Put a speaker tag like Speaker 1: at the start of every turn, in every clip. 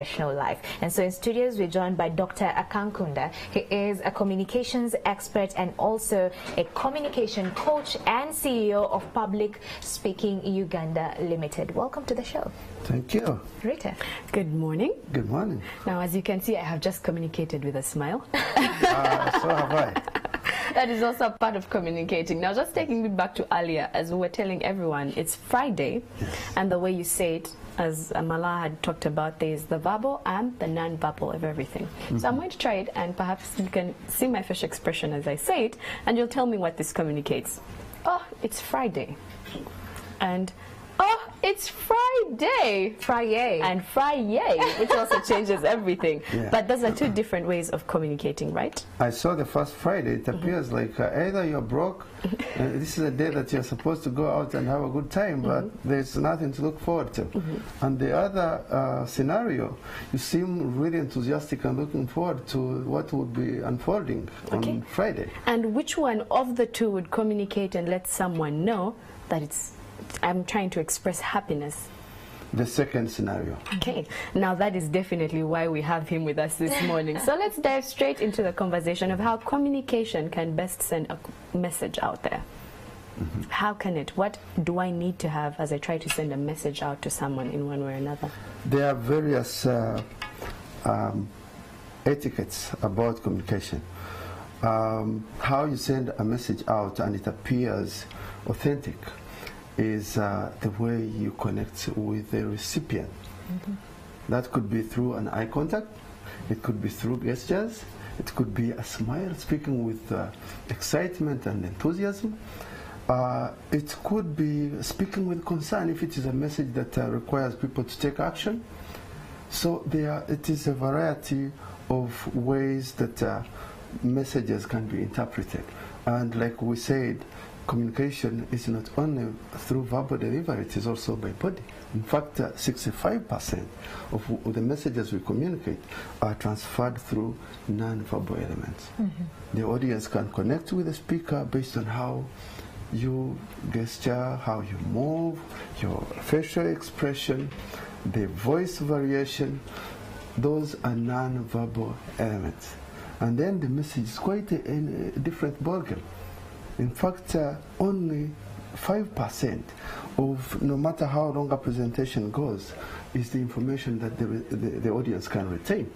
Speaker 1: professional life. And so in studios, we're joined by Dr. Akankunda. He is a communications expert and also a communication coach and CEO of Public Speaking Uganda Limited. Welcome to the show.
Speaker 2: Thank you.
Speaker 1: Rita.
Speaker 3: Good morning.
Speaker 2: Good morning.
Speaker 3: Now, as you can see, I have just communicated with a smile.
Speaker 2: So have I.
Speaker 3: That is also a part of communicating. Now, just taking it back to earlier, as we were telling everyone, it's Friday,
Speaker 2: yes.
Speaker 3: And the way you say it, as Amala had talked about, there is the verbal and the non-verbal of everything. Mm-hmm. So I'm going to try it, and perhaps you can see my facial expression as I say it, and you'll tell me what this communicates. Oh, it's Friday. And oh, it's Friday.
Speaker 1: Friday.
Speaker 3: And Friday, which also changes everything.
Speaker 2: Yeah.
Speaker 3: But those are two different ways of communicating, right?
Speaker 2: I saw the first Friday. It appears like either you're broke, this is a day that you're supposed to go out and have a good time, but there's nothing to look forward to. And the other scenario, you seem really enthusiastic and looking forward to what would be unfolding on Friday.
Speaker 3: And which one of the two would communicate and let someone know that I'm trying to express happiness?
Speaker 2: The second scenario.
Speaker 3: Okay, now that is definitely why we have him with us this morning. So let's dive straight into the conversation of how communication can best send a message out there. How can it? What do I need to have as I try to send a message out to someone in one way or another?
Speaker 2: There are various etiquettes about communication. How you send a message out and it appears authentic is the way you connect with the recipient. That could be through an eye contact, it could be through gestures, it could be a smile speaking with excitement and enthusiasm. It could be speaking with concern if it is a message that requires people to take action. So it is a variety of ways that messages can be interpreted. And like we said, communication is not only through verbal delivery, it is also by body. In fact, 65% of the messages we communicate are transferred through non-verbal elements. The audience can connect with the speaker based on how you gesture, how you move, your facial expression, the voice variation. Those are non-verbal elements. And then the message is quite a different ballgame. In fact, only 5% of, no matter how long a presentation goes, is the information that the audience can retain.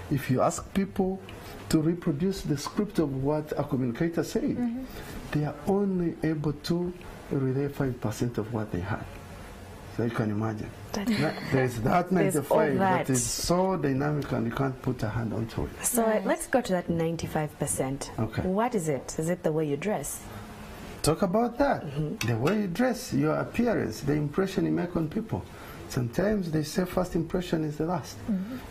Speaker 2: If you ask people to reproduce the script of what a communicator said, they are only able to relay 5% of what they had. So you can imagine. There's that 95 that is so dynamic and you can't put a hand onto it.
Speaker 3: So let's go to that 95%.
Speaker 2: Okay.
Speaker 3: What is it? Is it the way you dress?
Speaker 2: Talk about that. The way you dress, your appearance, the impression you make on people. Sometimes they say first impression is the last.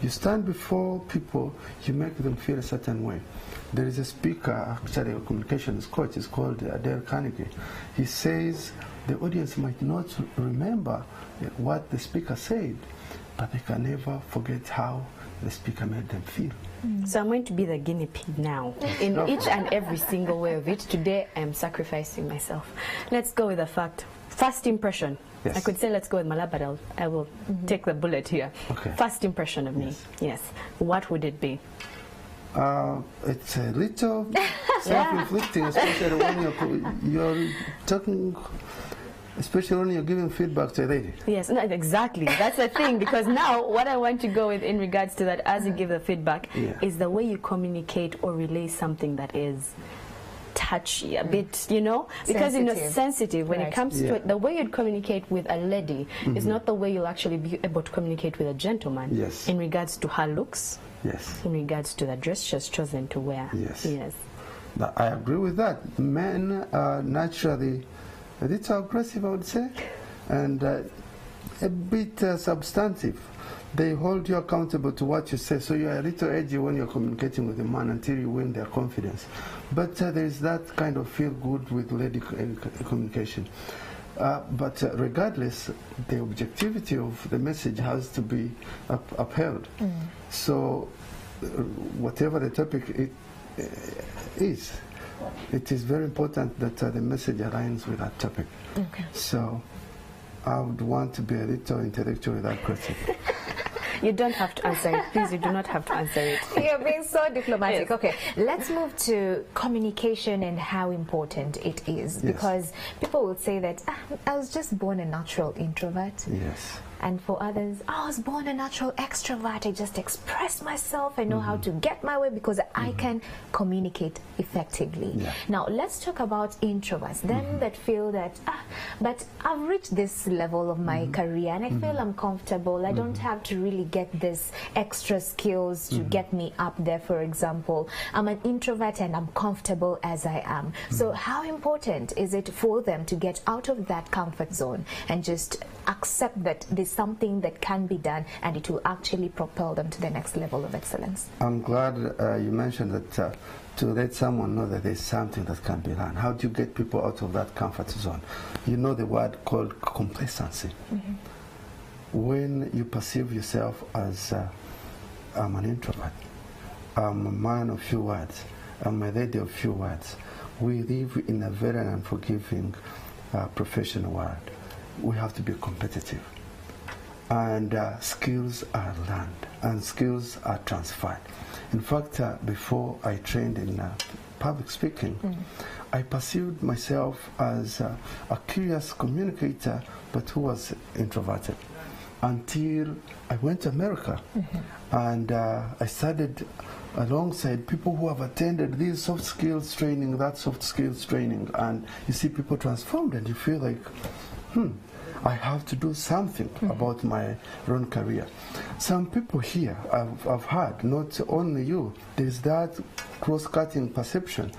Speaker 2: You stand before people, you make them feel a certain way. There is a speaker, actually a communications coach, is called Dale Carnegie. He says the audience might not remember what the speaker said, but they can never forget how the speaker made them feel.
Speaker 3: So I'm going to be the guinea pig now in each and every single way of it. Today I am sacrificing myself. Let's go with the fact. First impression.
Speaker 2: Yes.
Speaker 3: I could say let's go with Mala, but I will take the bullet here.
Speaker 2: Okay.
Speaker 3: First impression of me. Yes. What would it be?
Speaker 2: It's a little self-inflicting, especially when you're talking, especially when you're giving feedback to a lady.
Speaker 3: Yes, no, exactly. That's the thing, because now what I want to go with in regards to that as you give the feedback is the way you communicate or relay something that is touchy, a bit, you know, because sensitive when it comes to it. The way you'd communicate with a lady is not the way you'll actually be able to communicate with a gentleman.
Speaker 2: Yes.
Speaker 3: In regards to her looks.
Speaker 2: Yes.
Speaker 3: In regards to the dress she's chosen to wear.
Speaker 2: Yes.
Speaker 3: Yes.
Speaker 2: I agree with that. Men are naturally a little aggressive, I would say, and a bit substantive. They hold you accountable to what you say, so you're a little edgy when you're communicating with a man until you win their confidence. But there's that kind of feel good with lady communication. But regardless, the objectivity of the message has to be upheld. So whatever the topic is, it is very important that the message aligns with that topic. So I would want to be a little intellectual with that question.
Speaker 3: You don't have to answer it. Please, you do not have to answer it.
Speaker 1: You're being so diplomatic.
Speaker 3: Yes.
Speaker 1: Okay, let's move to communication and how important it is.
Speaker 2: Yes.
Speaker 1: Because people will say that I was just born a natural introvert.
Speaker 2: Yes.
Speaker 1: And for others, I was born a natural extrovert. I just express myself. I know how to get my way because I can communicate effectively.
Speaker 2: Yeah.
Speaker 1: Now, let's talk about introverts. Them that feel that, but I've reached this level of my career and I feel I'm comfortable. I don't have to really get this extra skills to get me up there, for example. I'm an introvert and I'm comfortable as I am. So how important is it for them to get out of that comfort zone and just accept that there's something that can be done and it will actually propel them to the next level of excellence?
Speaker 2: I'm glad you mentioned that to let someone know that there's something that can be done. How do you get people out of that comfort zone? You know the word called complacency. When you perceive yourself as I'm an introvert, I'm a man of few words, I'm a lady of few words, we live in a very unforgiving professional world. We have to be competitive. And skills are learned and skills are transferred. In fact, before I trained in public speaking, I perceived myself as a curious communicator, but who was introverted. Until I went to America and I studied alongside people who have attended these soft skills training, that soft skills training, and you see people transformed and you feel like, I have to do something about my own career. Some people here I've heard, not only you, there's that cross-cutting perception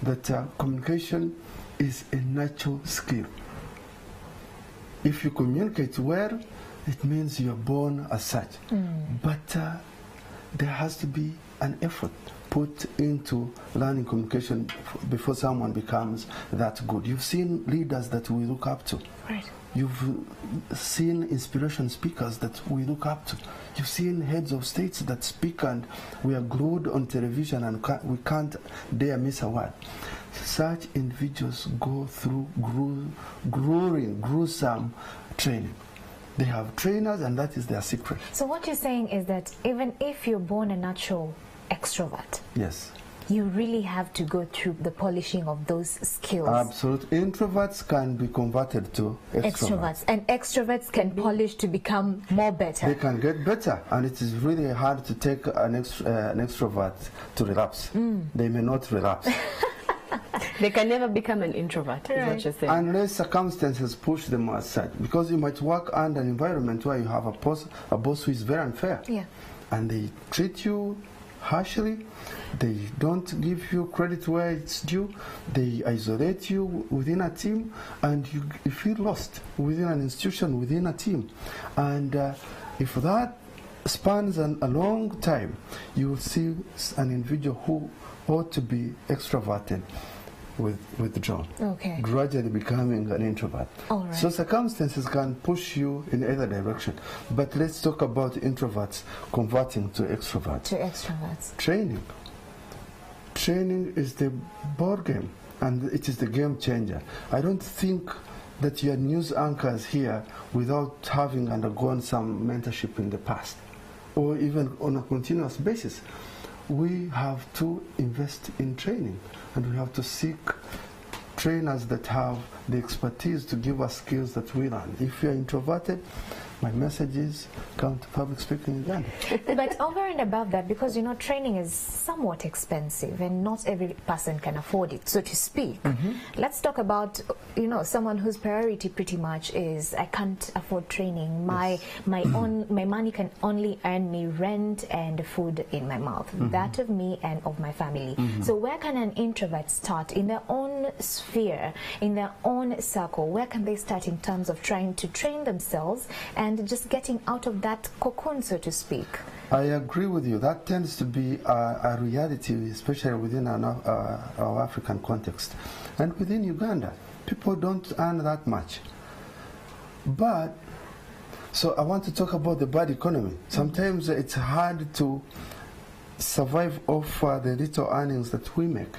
Speaker 2: that communication is a natural skill. If you communicate well, it means you're born as such. But there has to be an effort put into learning communication before someone becomes that good. You've seen leaders that we look up to.
Speaker 1: Right.
Speaker 2: You've seen inspiration speakers that we look up to. You've seen heads of states that speak and we are glued on television and we can't dare miss a word. Such individuals go through gruesome training. They have trainers and that is their secret.
Speaker 1: So what you're saying is that even if you're born a natural extrovert,
Speaker 2: Yes.
Speaker 1: you really have to go through the polishing of those skills.
Speaker 2: Absolutely. Introverts can be converted to extroverts.
Speaker 1: And extroverts can polish to become more better.
Speaker 2: They can get better, and it is really hard to take an extrovert to relapse. They may not relapse.
Speaker 3: They can never become an introvert, is what you're saying.
Speaker 2: Unless circumstances push them aside. Because you might work under an environment where you have a boss who is very unfair.
Speaker 1: Yeah.
Speaker 2: And they treat you harshly. They don't give you credit where it's due. They isolate you within a team, and you feel lost within an institution, within a team. And if that spans a long time, you will see an individual who ought to be extroverted withdrawn, gradually becoming an introvert.
Speaker 1: All right.
Speaker 2: So circumstances can push you in either direction. But let's talk about introverts converting to extroverts.
Speaker 1: To extroverts.
Speaker 2: Training. Training is the board game, and it is the game changer. I don't think that your news anchors here without having undergone some mentorship in the past, or even on a continuous basis. We have to invest in training, and we have to seek trainers that have the expertise to give us skills that we learn. If you're introverted, my message is come to public speaking Uganda.
Speaker 1: But over and above that, because you know training is somewhat expensive and not every person can afford it, so to speak. Let's talk about someone whose priority pretty much is I can't afford training. My money can only earn me rent and food in my mouth. That of me and of my family. So where can an introvert start in their own sphere, in their own circle? Where can they start in terms of trying to train themselves and just getting out of that cocoon, so to speak?
Speaker 2: I agree with you. That tends to be a reality, especially within our African context. And within Uganda, people don't earn that much. But, so I want to talk about the bad economy. Sometimes it's hard to survive off the little earnings that we make.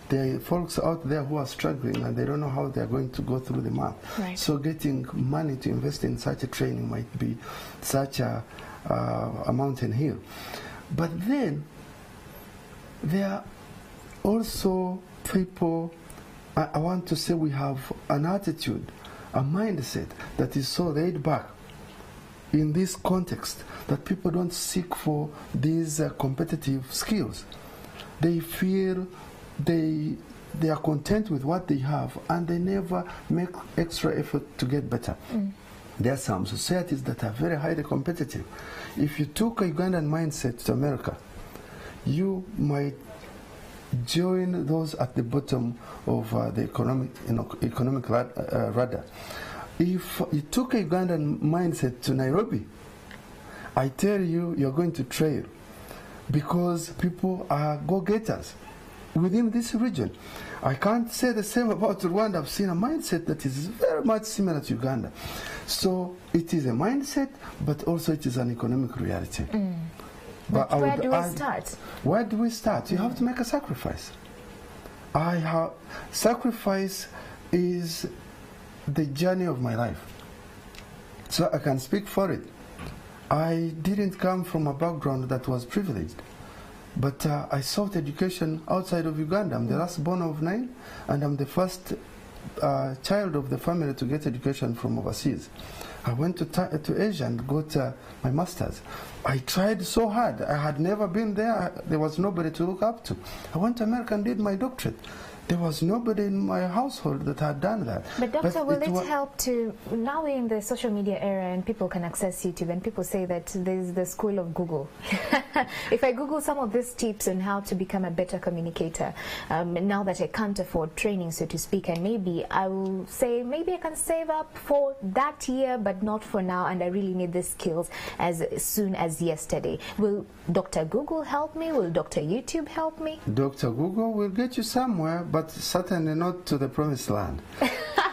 Speaker 2: There are folks out there who are struggling and they don't know how they're going to go through the month.
Speaker 1: Right.
Speaker 2: So getting money to invest in such a training might be such a a mountain hill. But then there are also people, I want to say we have an attitude, a mindset that is so laid back in this context that people don't seek for these competitive skills. They feel they are content with what they have and they never make extra effort to get better. There are some societies that are very highly competitive. If you took a Ugandan mindset to America, you might join those at the bottom of the economic radar. If you took a Ugandan mindset to Nairobi, I tell you, you're going to trail, because people are go-getters within this region. I can't say the same about Rwanda. I've seen a mindset that is very much similar to Uganda. So it is a mindset, but also it is an economic reality.
Speaker 1: But where do we start?
Speaker 2: Where do we start? You have to make a sacrifice. Sacrifice is the journey of my life. So I can speak for it. I didn't come from a background that was privileged. But I sought education outside of Uganda. I'm the last born of 9, and I'm the first child of the family to get education from overseas. I went to Asia and got my master's. I tried so hard. I had never been there. There was nobody to look up to. I went to America and did my doctorate. There was nobody in my household that had done that.
Speaker 1: But doctor, will it help to, now we're in the social media era and people can access YouTube, and people say that there's the school of Google. If I Google some of these tips on how to become a better communicator, now that I can't afford training, so to speak, and maybe I will say, maybe I can save up for that year, but not for now, and I really need the skills as soon as yesterday. Will Dr. Google help me? Will Dr. YouTube help me?
Speaker 2: Dr. Google will get you somewhere, but certainly not to the promised land.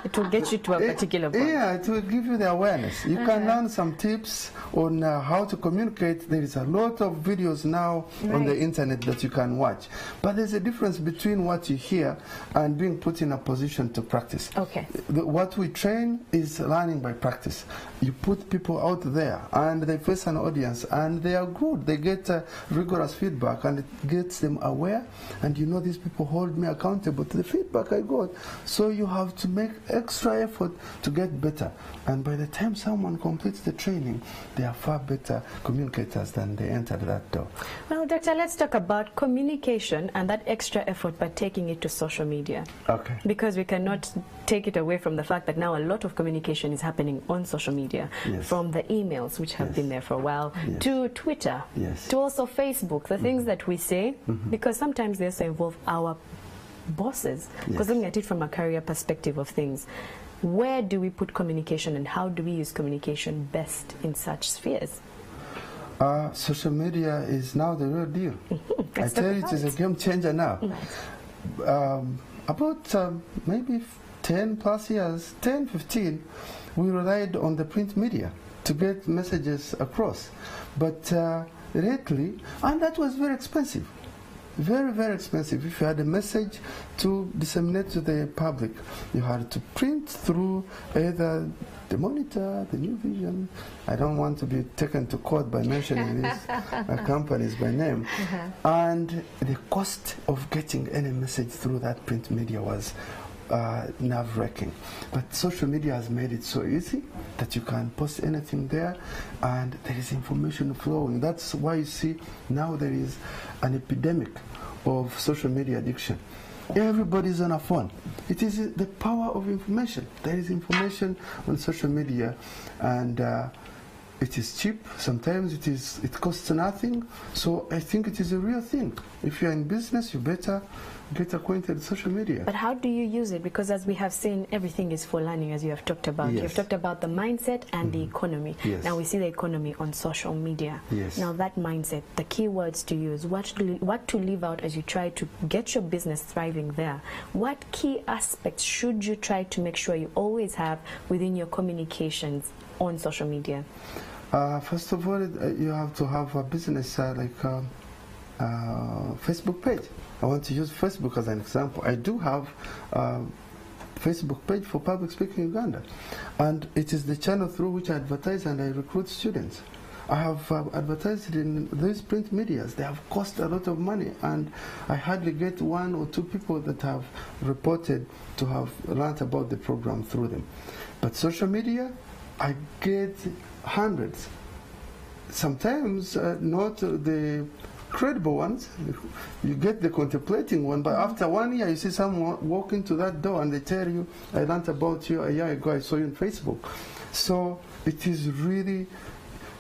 Speaker 3: It will get you to a particular point.
Speaker 2: Yeah, it will give you the awareness. You can learn some tips on how to communicate. There is a lot of videos now on the internet that you can watch. But there's a difference between what you hear and being put in a position to practice.
Speaker 1: Okay.
Speaker 2: What we train is learning by practice. You put people out there and they face an audience and they are good. They get rigorous feedback and it gets them aware. And you know, these people hold me accountable to the feedback I got. So you have to make extra effort to get better. And by the time someone completes the training, they are far better communicators than they entered that door.
Speaker 3: Now, Doctor, let's talk about communication and that extra effort by taking it to social media.
Speaker 2: Okay.
Speaker 3: Because we cannot take it away from the fact that now a lot of communication is happening on social media.
Speaker 2: Yes.
Speaker 3: From the emails, which have been there for a while, to Twitter, to also Facebook, the things that we say, because sometimes they also involve our bosses, because looking at it from a career perspective of things, where do we put communication and how do we use communication best in such spheres?
Speaker 2: Social media is now the real deal. I tell you, it is a game changer now. About maybe 10 plus years, 10, 15, we relied on the print media to get messages across. But lately, and that was very expensive. Very, very expensive. If you had a message to disseminate to the public, you had to print through either the Monitor, the New Vision. I don't want to be taken to court by mentioning these companies by name. And the cost of getting any message through that print media was nerve-wracking. But social media has made it so easy that you can post anything there and there is information flowing. That's why you see now there is an epidemic of social media addiction. Everybody's on a phone. It is the power of information. There is information on social media, and it is cheap. Sometimes it costs nothing. So I think it is a real thing. If you're in business, you better get acquainted with social media.
Speaker 3: But how do you use it? Because as we have seen, everything is for learning, as you have talked about. You have talked about the mindset and the economy. Now we see the economy on social media. Now that mindset, the key words to use, what to leave out as you try to get your business thriving there. What key aspects should you try to make sure you always have within your communications on social media?
Speaker 2: First of all, you have to have a business like Facebook page. I want to use Facebook as an example. I do have a Facebook page for Public Speaking Uganda, and it is the channel through which I advertise and I recruit students. I have advertised in these print medias. They have cost a lot of money, and I hardly get 1 or 2 people that have reported to have learned about the program through them. But social media, I get hundreds. Sometimes not the credible ones. You get the contemplating one, but after 1 year you see someone walk into that door and they tell you, I learned about you a year ago, I saw you on Facebook. So it is really,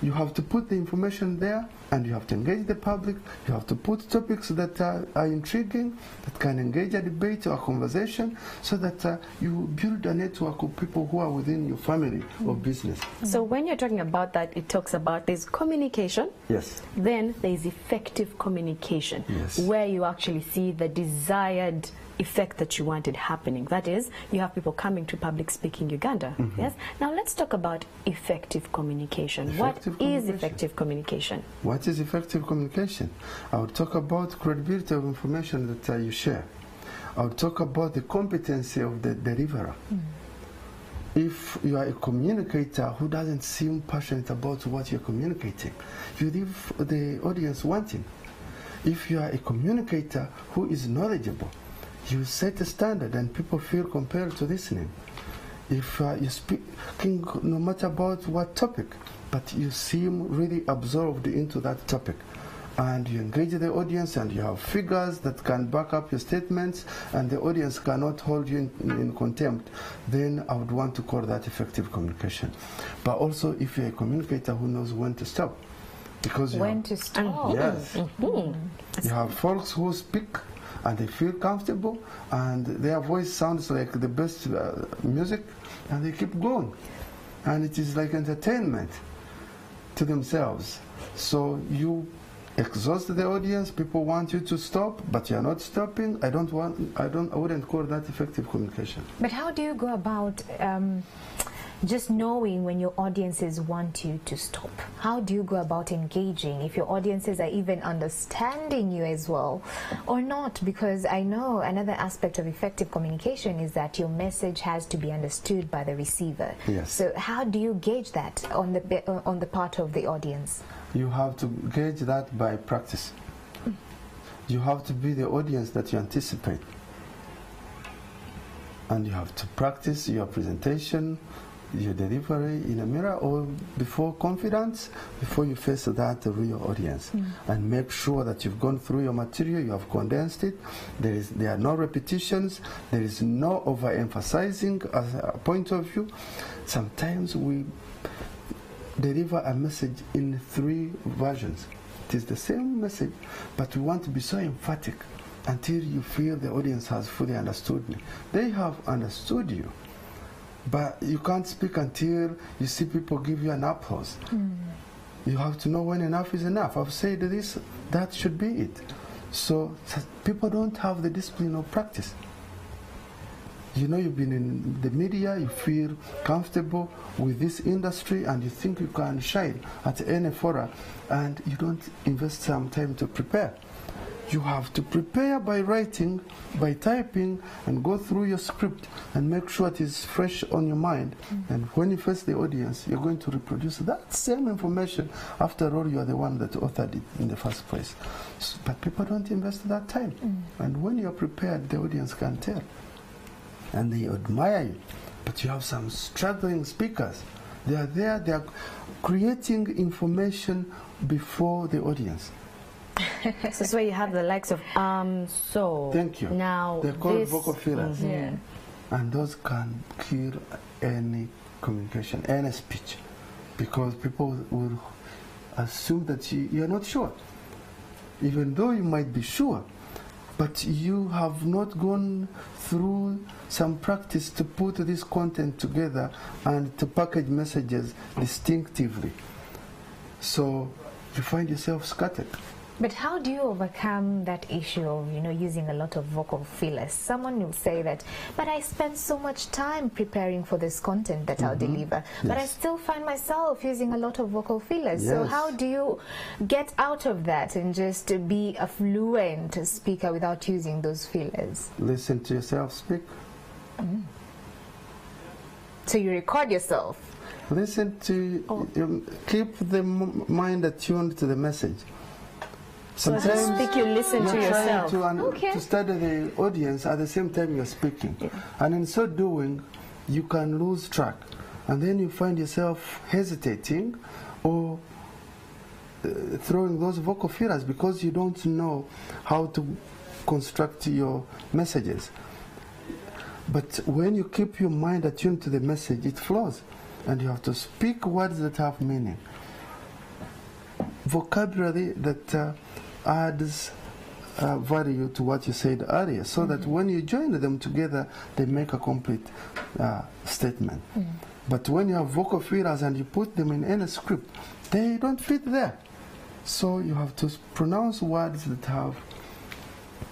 Speaker 2: you have to put the information there, and you have to engage the public. You have to put topics that are intriguing, that can engage a debate or a conversation, so that you build a network of people who are within your family or business.
Speaker 3: So when you're talking about that, it talks about there's communication.
Speaker 2: Yes.
Speaker 3: Then there's effective communication,
Speaker 2: yes,
Speaker 3: where you actually see the desired effect that you wanted happening. That is, you have people coming to Public Speaking Uganda. Yes. Now let's talk about effective communication. What is effective communication?
Speaker 2: What is effective communication? I would talk about credibility of information that you share. I would talk about the competency of the deliverer. If you are a communicator who doesn't seem passionate about what you're communicating, you leave the audience wanting. If you are a communicator who is knowledgeable, you set a standard and people feel compelled to listening. If you're speaking no matter about what topic, but you seem really absorbed into that topic, and you engage the audience and you have figures that can back up your statements, and the audience cannot hold you in contempt, then I would want to call that effective communication. But also, if you're a communicator who knows when to stop, because
Speaker 1: when to stop.
Speaker 2: Yes. You have folks who speak and they feel comfortable and their voice sounds like the best music, and they keep going, and it is like entertainment to themselves. So you exhaust the audience, people want you to stop, but you're not stopping. I wouldn't call that effective communication.
Speaker 1: But how do you go about just knowing when your audiences want you to stop? How do you go about engaging, if your audiences are even understanding you as well or not? Because I know another aspect of effective communication is that your message has to be understood by the receiver.
Speaker 2: Yes.
Speaker 1: So how do you gauge that on the part of the audience?
Speaker 2: You have to gauge that by practice. You have to be the audience that you anticipate, and you have to practice your presentation, your delivery in a mirror or before confidence, before you face that real audience, and make sure that you've gone through your material, you have condensed it, there are no repetitions, there is no overemphasizing as a point of view. Sometimes we deliver a message in 3 versions. It is the same message, but we want to be so emphatic until you feel the audience has fully understood me. They have understood you, but you can't speak until you see people give you an applause. You have to know when enough is enough. I've said this, that should be it. So people don't have the discipline of practice. You know, you've been in the media, you feel comfortable with this industry, and you think you can shine at any fora, and you don't invest some time to prepare. You have to prepare by writing, by typing, and go through your script and make sure it is fresh on your mind. And when you face the audience, you're going to reproduce that same information. After all, you are the one that authored it in the first place. But people don't invest that time. And when you're prepared, the audience can tell. And they admire you. But you have some struggling speakers. They are there, they are creating information before the audience.
Speaker 3: So that's why you have the likes of so.
Speaker 2: Thank you.
Speaker 3: Now
Speaker 2: they're called vocal fillers.
Speaker 1: Yeah.
Speaker 2: And those can kill any communication, any speech, because people will assume that you're not sure, even though you might be sure, but you have not gone through some practice to put this content together and to package messages distinctively. So you find yourself scattered.
Speaker 1: But how do you overcome that issue of, using a lot of vocal fillers? Someone will say that, but I spent so much time preparing for this content that I'll deliver, but I still find myself using a lot of vocal fillers. So how do you get out of that and just be a fluent speaker without using those fillers?
Speaker 2: Listen to yourself speak.
Speaker 1: So you record yourself?
Speaker 2: Listen to, keep the mind attuned to the message.
Speaker 3: So as you speak, you listen to yourself.
Speaker 2: To study the audience at the same time you're speaking. Yeah. And in so doing, you can lose track. And then you find yourself hesitating or throwing those vocal fillers because you don't know how to construct your messages. But when you keep your mind attuned to the message, it flows. And you have to speak words that have meaning. Vocabulary that adds value to what you said earlier, so that when you join them together, they make a complete statement. But when you have vocal fillers and you put them in any script, they don't fit there. So you have to pronounce words that have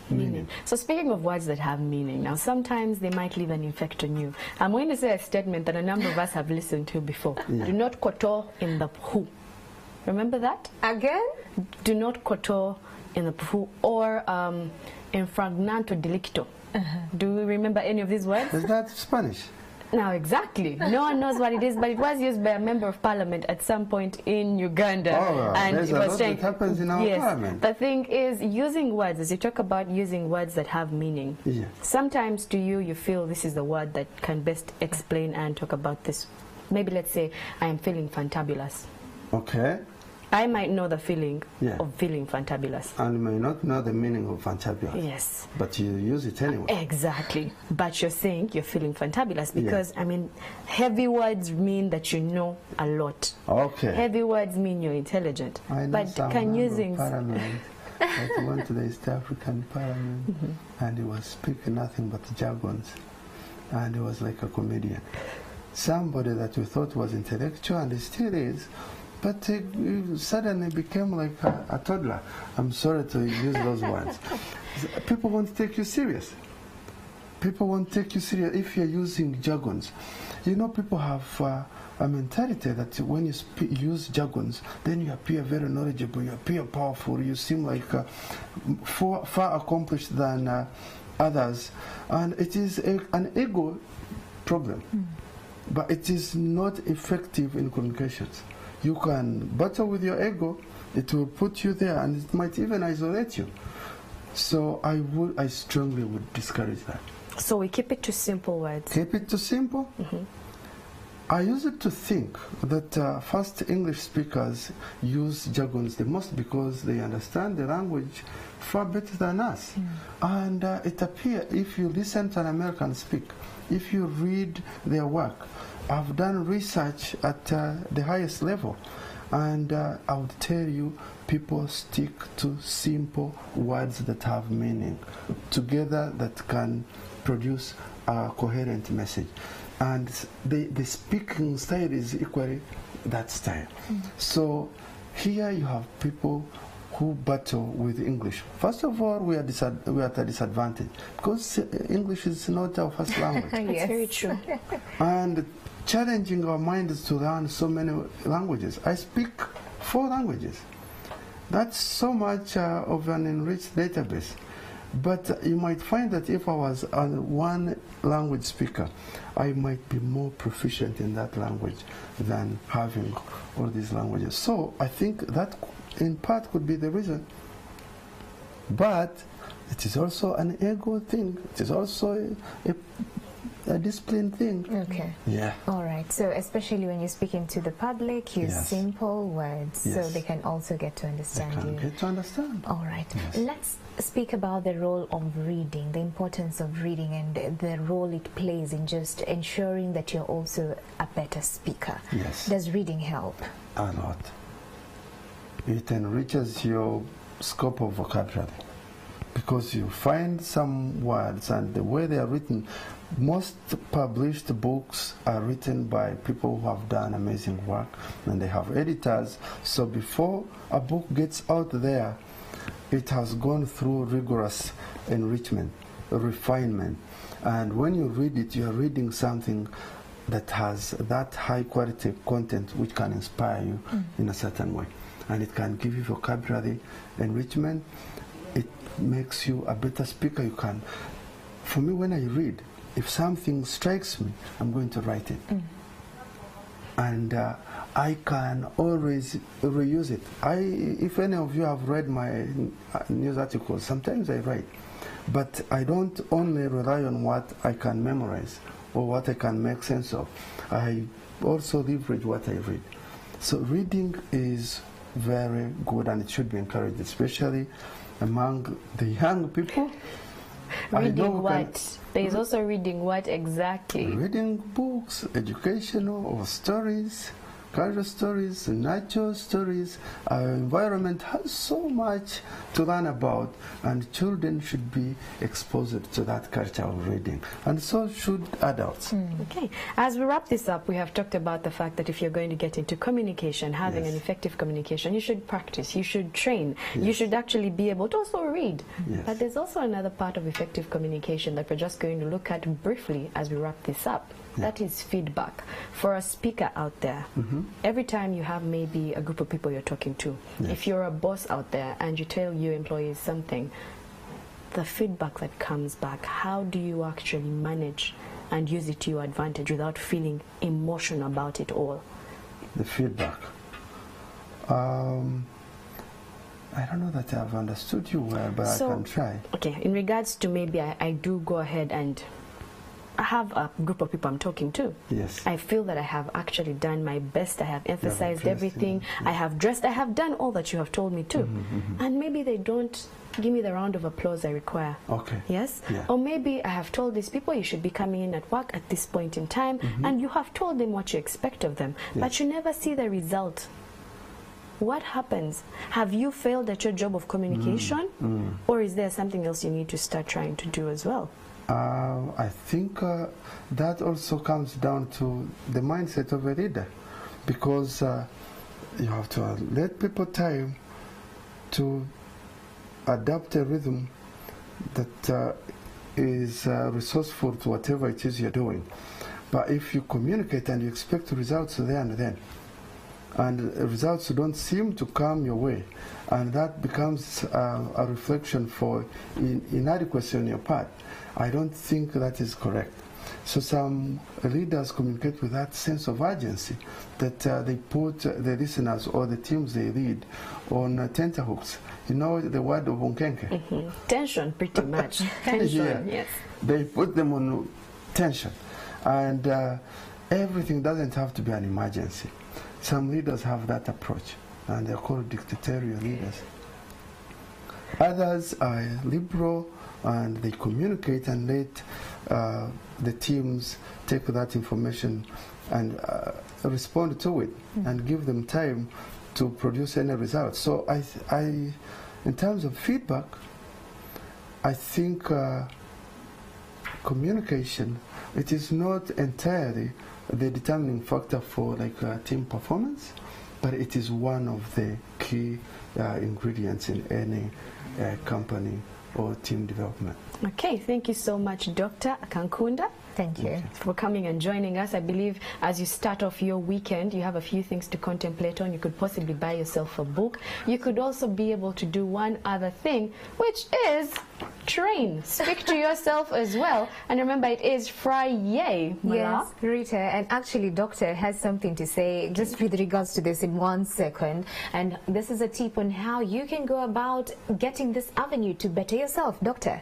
Speaker 2: meaning.
Speaker 3: So speaking of words that have meaning, now sometimes they might leave an effect on you. I'm going to say a statement that a number of us have listened to before. Yeah. Do not koto in the who. Remember that?
Speaker 1: Again?
Speaker 3: Do not koto in the who, or infragnanto delicto. Do you remember any of these words?
Speaker 2: Is that Spanish?
Speaker 3: Now, exactly. No one knows what it is, but it was used by a member of parliament at some point in Uganda.
Speaker 2: Oh, and it was saying, that happens in our parliament.
Speaker 3: The thing is, using words, as you talk about using words that have meaning, sometimes to you, you feel this is the word that can best explain and talk about this. Maybe let's say, I am feeling fantabulous.
Speaker 2: Okay.
Speaker 3: I might know the feeling of feeling fantabulous.
Speaker 2: And you may not know the meaning of fantabulous.
Speaker 3: Yes.
Speaker 2: But you use it anyway.
Speaker 3: Exactly. But you're saying you're feeling fantabulous because, I mean, heavy words mean that you know a lot.
Speaker 2: Okay.
Speaker 3: Heavy words mean you're intelligent.
Speaker 2: I know
Speaker 3: but can using
Speaker 2: parliament that went to the East African Parliament and he was speaking nothing but jargons. And he was like a comedian. Somebody that we thought was intellectual, and he still is, but he suddenly became like a toddler. I'm sorry to use those words. People won't take you serious. People won't take you serious if you're using jargons. You know, people have a mentality that when you use jargons, then you appear very knowledgeable, you appear powerful, you seem like far accomplished than others. And it is an ego problem. But it is not effective in communications. You can battle with your ego, it will put you there, and it might even isolate you. So I strongly would discourage that.
Speaker 3: So we keep it to simple words.
Speaker 2: Keep it to simple. I used to think that first English speakers use jargons the most because they understand the language far better than us. And it appears, if you listen to an American speak, if you read their work, I've done research at the highest level, and I would tell you, people stick to simple words that have meaning, together that can produce a coherent message. And the speaking style is equally that style. So here you have people who battle with English. First of all, we are at a disadvantage because English is not our first language.
Speaker 3: That's very true.
Speaker 2: And challenging our minds to learn so many languages. I speak 4 languages. That's so much of an enriched database. But you might find that if I was a one language speaker, I might be more proficient in that language than having all these languages. So I think that in part could be the reason. But it is also an ego thing. It is also a discipline thing.
Speaker 1: Okay.
Speaker 2: Yeah.
Speaker 1: All right. So especially when you're speaking to the public, use simple words so they can also get to understand you.
Speaker 2: They can get to understand.
Speaker 1: All right. Let's speak about the role of reading, the importance of reading and the role it plays in just ensuring that you're also a better speaker.
Speaker 2: Yes.
Speaker 1: Does reading help?
Speaker 2: A lot. It enriches your scope of vocabulary because you find some words and the way they are written. Most published books are written by people who have done amazing work, and they have editors. So before a book gets out there, it has gone through rigorous enrichment, refinement. And when you read it, you are reading something that has that high quality content which can inspire you in a certain way. And it can give you vocabulary enrichment. It makes you a better speaker. You can, for me, when I read, if something strikes me, I'm going to write it. and I can always reuse it. If any of you have read my news articles, sometimes I write, but I don't only rely on what I can memorize or what I can make sense of. I also leverage what I read. So reading is very good, and it should be encouraged, especially among the young people.
Speaker 3: Reading what? There is also reading what exactly?
Speaker 2: Reading books, educational or stories, cultural stories, natural stories. Our environment has so much to learn about, and children should be exposed to that culture of reading, and so should adults.
Speaker 3: Okay. As we wrap this up, we have talked about the fact that if you're going to get into communication, having
Speaker 2: Yes.
Speaker 3: an effective communication, you should practice, you should train, you
Speaker 2: Yes.
Speaker 3: should actually be able to also read.
Speaker 2: Yes.
Speaker 3: But there's also another part of effective communication that we're just going to look at briefly as we wrap this up. That is feedback. For a speaker out there, every time you have maybe a group of people you're talking to,
Speaker 2: Yes.
Speaker 3: if you're a boss out there and you tell your employees something, the feedback that comes back, how do you actually manage and use it to your advantage without feeling emotional about it all?
Speaker 2: The feedback. I don't know that I've understood you well, but I can try.
Speaker 3: Okay, in regards to maybe I do go ahead and I have a group of people I'm talking to.
Speaker 2: Yes.
Speaker 3: I feel that I have actually done my best. I have emphasized
Speaker 2: addressed
Speaker 3: everything. I have dressed. I have done all that you have told me to. And maybe they don't give me the round of applause I require.
Speaker 2: Okay.
Speaker 3: Yes?
Speaker 2: Yeah.
Speaker 3: Or maybe I have told these people you should be coming in at work at this point in time, and you have told them what you expect of them, but you never see the result. What happens? Have you failed at your job of communication? Or is there something else you need to start trying to do as well?
Speaker 2: I think that also comes down to the mindset of a leader, because you have to let people time to adapt a rhythm that is resourceful to whatever it is you're doing. But if you communicate and you expect results there and then, and results don't seem to come your way, and that becomes a reflection for inadequacy on your part, I don't think that is correct. So some leaders communicate with that sense of urgency that they put the listeners or the teams they lead on tenterhooks. You know the word of unkenke?
Speaker 3: Tension, pretty much. Tension, yes.
Speaker 2: They put them on tension. And everything doesn't have to be an emergency. Some leaders have that approach, and they're called dictatorial leaders. Others are liberal, and they communicate and let the teams take that information and respond to it and give them time to produce any results. So in terms of feedback, I think communication, it is not entirely the determining factor for team performance, but it is one of the key ingredients in any company or team development.
Speaker 3: Okay, thank you so much, Dr. Akankunda.
Speaker 1: Thank you.
Speaker 3: For coming and joining us. I believe as you start off your weekend, you have a few things to contemplate on. You could possibly buy yourself a book. You could also be able to do one other thing, which is train. Speak to yourself as well. And remember, it is Friday.
Speaker 1: Yes, Rita, and actually Doctor has something to say just with regards to this in 1 second. And this is a tip on how you can go about getting this avenue to better yourself. Doctor.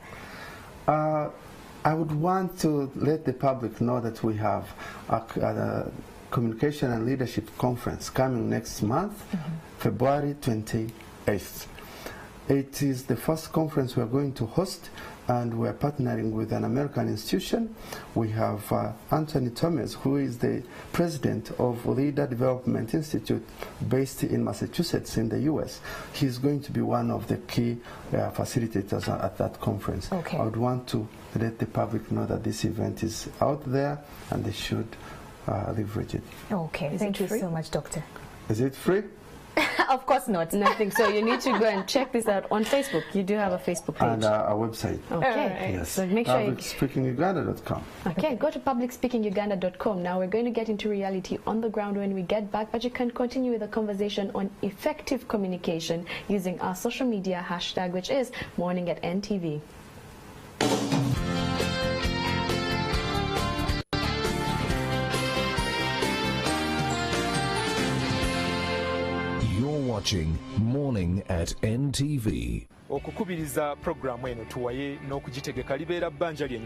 Speaker 2: I would want to let the public know that we have a communication and leadership conference coming next month, February 28th. It is the first conference we're going to host, and we're partnering with an American institution. We have Anthony Thomas, who is the president of Leader Development Institute based in Massachusetts in the US. He's going to be one of the key facilitators at that conference.
Speaker 1: Okay.
Speaker 2: I would want to let the public know that this event is out there and they should leverage it.
Speaker 1: Okay, thank you so much, Doctor.
Speaker 2: Is it free?
Speaker 1: Of course not.
Speaker 3: Nothing. So you need to go and check this out on Facebook. You do have a Facebook page.
Speaker 2: And our website.
Speaker 3: Okay.
Speaker 2: Yes.
Speaker 3: So make sure you...
Speaker 2: PublicSpeakingUganda.com.
Speaker 3: Okay, go to publicspeakinguganda.com. Now we're going to get into reality on the ground when we get back, but you can continue with the conversation on effective communication using our social media hashtag, which is Morning at NTV.
Speaker 4: watching Morning at NTV.
Speaker 5: Okukubiriza programu eno tuwaye n'okugitegeka libeera bbanja lye